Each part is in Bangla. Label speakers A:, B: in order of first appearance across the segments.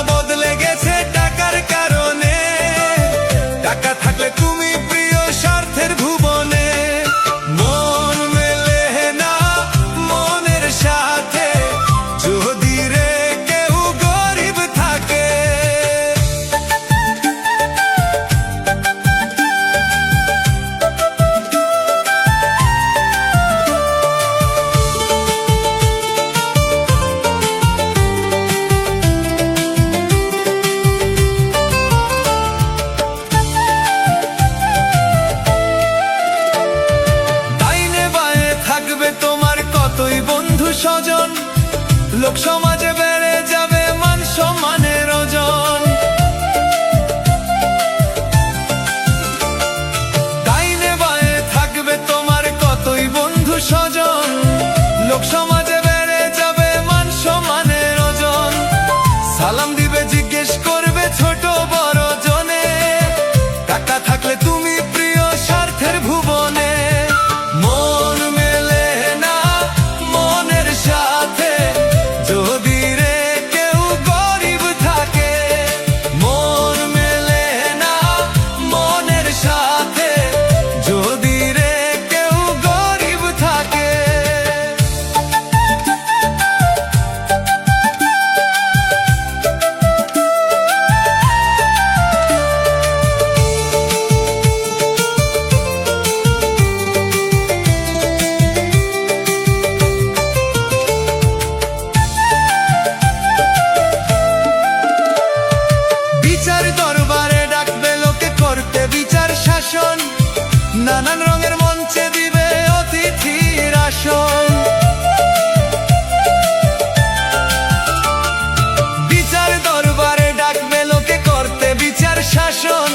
A: বদলে গেছে টাকার কারণে। টাকা থাকলে তুমি প্রিয় স্বার্থের ভুবনে। মন মেলে না মনের সাথে, যদি রে কেউ গরিব থাকে। তোমার কতই বন্ধু স্বজন, লোক সমাজে বেড়ে যাবে মান সম্মানের ওজন। ডাইনে বাঁয়ে থাকবে তোমার কতই বন্ধু স্বজন, লোক সমাজে বেড়ে যাবে মান সম্মানের ওজন। সালাম দিবে জিজ্ঞেস করবে ছোট বড় জনে, টাকা থাকলে তুমি প্রিয় স্বার্থের ভুবনে। মন মেলে না মনের সাথে, যদি রে কেউ গরিব থাকে। মন মেলে না মনের সাথে, যদি রে কেউ গরিব থাকে। বিচার দরবারে ডাকবে লোকে করতে বিচার শাসন, নানান রঙের মঞ্চে দিবে অতিথির আসন। বিচার দরবারে ডাকবে লোকে করতে বিচার শাসন,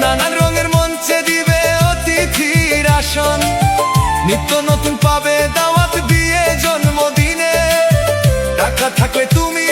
A: নানান রঙের মঞ্চে দিবে অতিথির আসন। নিত্য নতুন পাবে দাওয়াত বিয়ে জন্মদিনে, টাকা থাকলে তুমি